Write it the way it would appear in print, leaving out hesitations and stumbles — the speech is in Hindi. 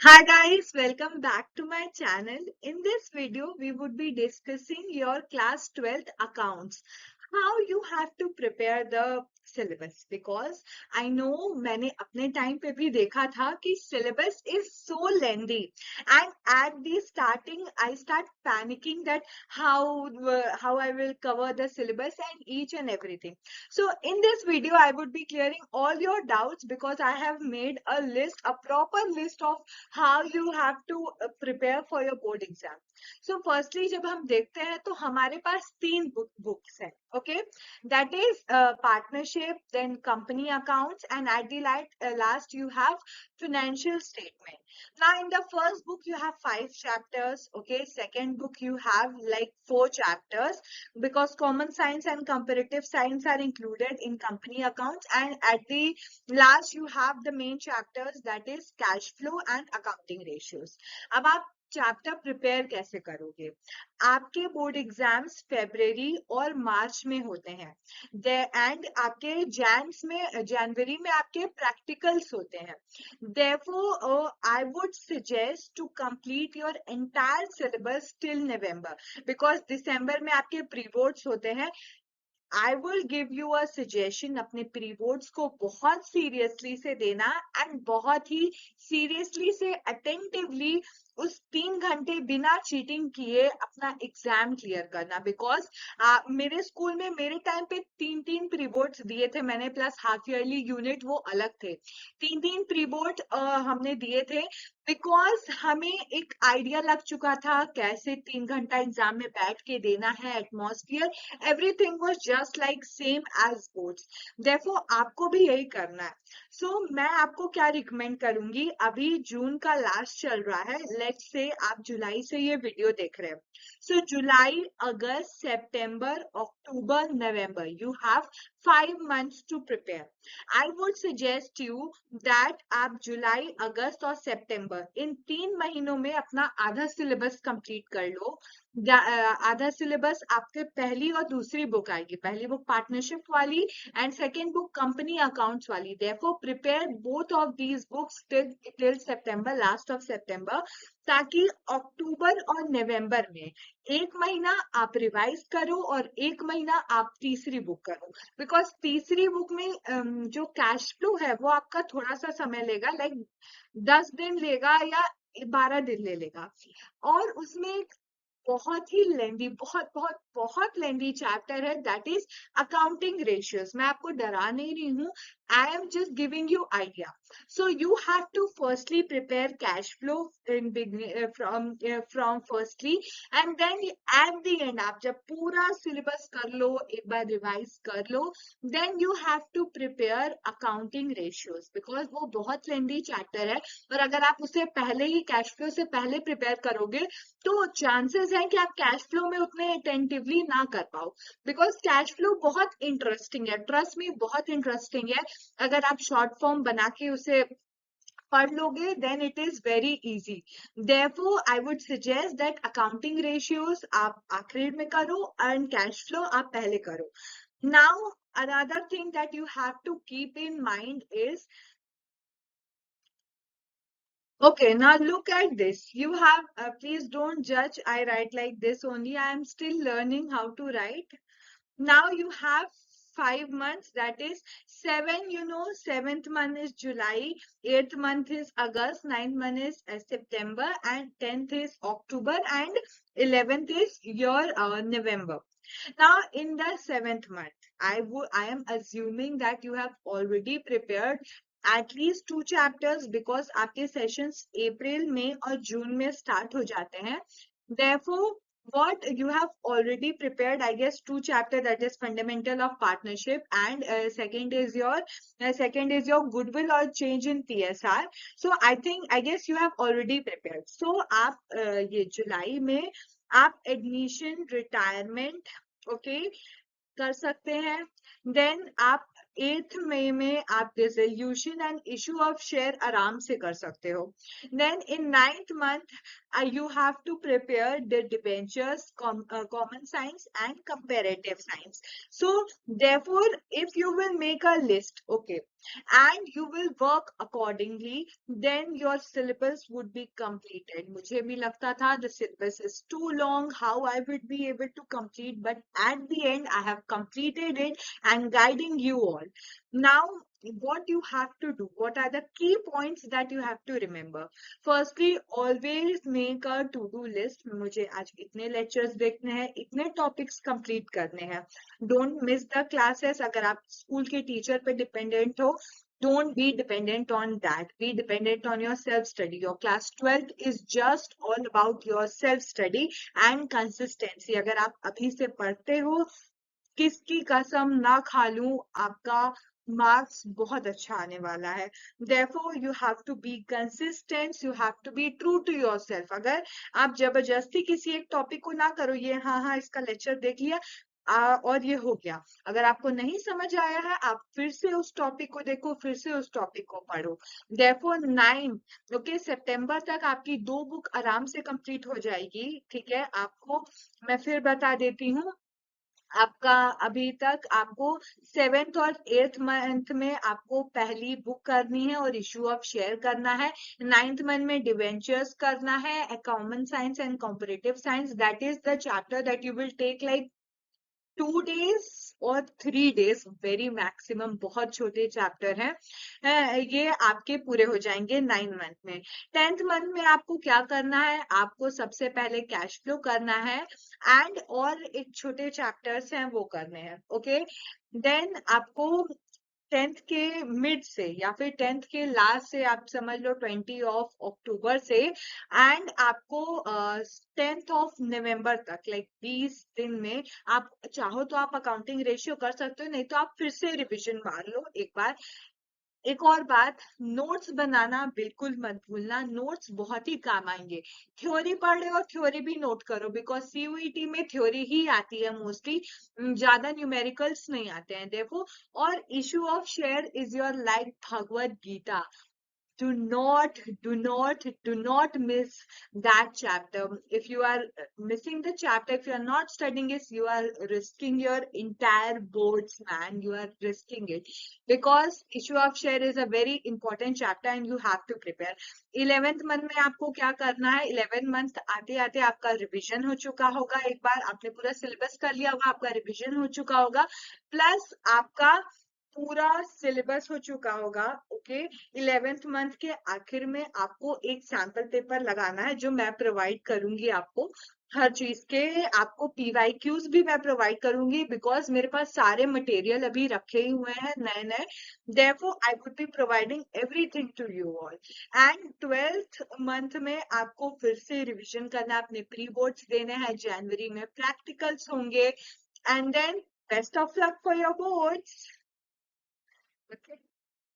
Hi guys, welcome back to my channel. In this video, we would be discussing your class 12th accounts. How you have to prepare the syllabus because I know मैंने अपने time पे भी देखा था कि syllabus is so lengthy and at the starting I start panicking that how I will cover the syllabus and each and everything. So in this video, I would be clearing all your doubts because I have made a proper list of how you have to prepare for your board exam. So firstly जब हम देखते हैं तो हमारे पास तीन books हैं, okay? That is partnership, then company accounts, and at the last you have financial statement. Now in the first book you have 5 chapters, okay? Second book you have like 4 chapters because common science and comparative science are included in company accounts, and at the last you have the main chapters, that is cash flow and accounting ratios. अब आप चैप्टर प्रिपेयर कैसे करोगे? आपके बोर्ड एग्जाम्स फेब्रुवरी और मार्च में होते हैं एंड आपके जनवरी में आपके प्रैक्टिकल्स होते हैं. Therefore, I would suggest to complete your entire syllabus till November because दिसंबर में आपके प्री बोर्ड्स होते हैं. I will give you a suggestion, अपने प्री बोर्ड्स को बहुत सीरियसली से देना एंड बहुत ही सीरियसली से अटेंटिवली उस 3 घंटे बिना चीटिंग किए अपना एग्जाम क्लियर करना. बिकॉज मेरे स्कूल में मेरे टाइम पे 3 प्री बोर्ड्स दिए थे मैंने, प्लस हाफ ईयरली यूनिट वो अलग थे. 3 प्री बोर्ड हमने दिए थे बिकॉज हमें एक आइडिया लग चुका था कैसे 3 घंटा एग्जाम में बैठ के देना है. Atmosphere, everything was just like same as boards. Therefore आपको भी यही करना है. मैं आपको क्या रिकमेंड करूंगी, अभी जून का लास्ट चल रहा है, लेट्स से आप जुलाई से ये वीडियो देख रहे हैं. जुलाई, अगस्त, सितंबर, अक्टूबर, नवंबर, you have 5 months to prepare. I would suggest you that आप जुलाई, अगस्त और सितंबर इन 3 महीनों में अपना आधा सिलेबस कंप्लीट कर लो. आधा सिलेबस आपके पहली और दूसरी बुक आएगी, पहली बुक पार्टनरशिप वाली and second book company accounts वाली. Therefore prepare both of these books till September, last of September, ताकि अक्टूबर और नवंबर में 1 महीना आप रिवाइज करो और 1 महीना आप तीसरी बुक करो. बिकॉज तीसरी बुक में जो कैश फ्लो है वो आपका थोड़ा सा समय लेगा, लाइक 10 दिन लेगा या 12 दिन ले लेगा. और उसमें एक बहुत ही लेंदी, बहुत बहुत बहुत लेंदी चैप्टर है, दैट इज अकाउंटिंग रेशियोज. मैं आपको डरा नहीं रही हूँ, I am just giving you idea. You have to firstly prepare cash flow in from firstly, and then at the end आप जब पूरा सिलेबस कर लो, एक बार रिवाइज कर लो, then you have to prepare accounting ratios because वो बहुत लेंदी चैप्टर है. और अगर आप उसे पहले ही कैश फ्लो से पहले प्रिपेयर करोगे तो चांसेस हैं कि आप कैश फ्लो में उतने अटेंटिवली ना कर पाओ. बिकॉज कैश फ्लो बहुत इंटरेस्टिंग है, ट्रस्ट में बहुत इंटरेस्टिंग है. अगर आप शॉर्ट फॉर्म बना के उसे पढ़ लोगे then it is very easy. Therefore I would suggest that accounting ratios आप आखिरी में करो एंड कैश फ्लो आप पहले करो. Now another thing that you have to keep in mind is, okay, now look at this. You have, please don't judge. I write like this only. I am still learning how to write. Now you have 5 months, that is 7, seventh month is July, 8th month is August, 9th month is September, and 10th is October, and 11th is your November. Now in the 7th month, I am assuming that you have already prepared at least 2 chapters because आपके sessions अप्रैल में और जून में start हो जाते हैं. Therefore, what you have already prepared, I guess 2 chapter, that is fundamental of partnership, and second is your goodwill or change in PSR. I guess you have already prepared. आप ये जुलाई में आप एडमिशन, रिटायरमेंट, ओके, कर सकते हैं. देन आप 8th मई में आप dissolution and issue of share आराम से कर सकते हो. Then in 9th month you have to prepare the debentures, common science and comparative science. So therefore if you will make a list, okay, and you will work accordingly, then your syllabus would be completed. मुझे भी लगता था the syllabus is too long, how I would be able to complete, but at the end I have completed it and guiding you all. Now, what you have to do, what are the key points that you have to remember? Firstly, always make a to-do list. मुझे आज इतने lectures देखने हैं, इतने topics complete करने हैं. Don't miss the classes. अगर आप स्कूल के टीचर पे डिपेंडेंट हो, don't be dependent on that. Be dependent on your self-study. Your class 12th is just all about your self-study and consistency. अगर आप अभी से पढ़ते हो, किसकी कसम ना खा लूं, आपका मार्क्स बहुत अच्छा आने वाला है. Therefore, you have to be consistent. You have to be true to yourself. अगर आप जबरदस्ती किसी एक टॉपिक को ना करो, ये हाँ इसका लेक्चर देख लिया और ये हो गया. अगर आपको नहीं समझ आया है, आप फिर से उस टॉपिक को देखो, फिर से उस टॉपिक को पढ़ो. Therefore, 9 ओके सितंबर तक आपकी 2 बुक आराम से कंप्लीट हो जाएगी. ठीक है, आपको मैं फिर बता देती हूँ. आपका अभी तक आपको 7th और 8th मंथ में आपको पहली बुक करनी है और इशू ऑफ शेयर करना है. 9th मंथ में डिवेंचर्स करना है, common science and comparative science. That is the chapter that you will take like 2 days और 3 days वेरी मैक्सिमम. बहुत छोटे चैप्टर हैं, ये आपके पूरे हो जाएंगे 9 मंथ में. 10th मंथ में आपको क्या करना है? आपको सबसे पहले कैश फ्लो करना है एंड और एक छोटे चैप्टर्स हैं वो करने हैं. ओके, देन आपको 10th के मिड से या फिर 10th के लास्ट से, आप समझ लो 20 अक्टूबर से, एंड आपको 10 नवंबर तक, लाइक 20 दिन में, आप चाहो तो आप अकाउंटिंग रेशियो कर सकते हो, नहीं तो आप फिर से रिवीजन मार लो एक बार. एक और बात, नोट्स बनाना बिल्कुल मत भूलना. नोट्स बहुत ही काम आएंगे. थ्योरी पढ़ रहे हो, थ्योरी भी नोट करो, बिकॉज सीयूईटी में थ्योरी ही आती है मोस्टली, ज्यादा न्यूमेरिकल्स नहीं आते हैं. देखो, और issue of share is your like Bhagavad Gita. Do not miss that chapter. If you are missing the chapter, if you are not studying it, you are risking your entire boards, man. You are risking it, because issue of share is a very important chapter and you have to prepare. 11th month में आपको क्या करना है? 11th month आते आते आपका रिविजन हो चुका होगा, एक बार आपने पूरा सिलेबस कर लिया होगा, आपका रिविजन हो चुका होगा, प्लस आपका पूरा सिलेबस हो चुका होगा. ओके, 11th मंथ के आखिर में आपको एक सैंपल पेपर लगाना है, जो मैं प्रोवाइड करूंगी आपको. हर चीज के आपको PYQs भी मैं प्रोवाइड करूंगी, बिकॉज मेरे पास सारे मटेरियल अभी रखे ही हुए हैं नए नए. Therefore, I would be providing everything to you all. And 12th month में आपको फिर से रिविजन करना है, अपने प्री बोर्ड्स देने हैं, जनवरी में प्रैक्टिकल्स होंगे, and then best of luck for your boards. Okay.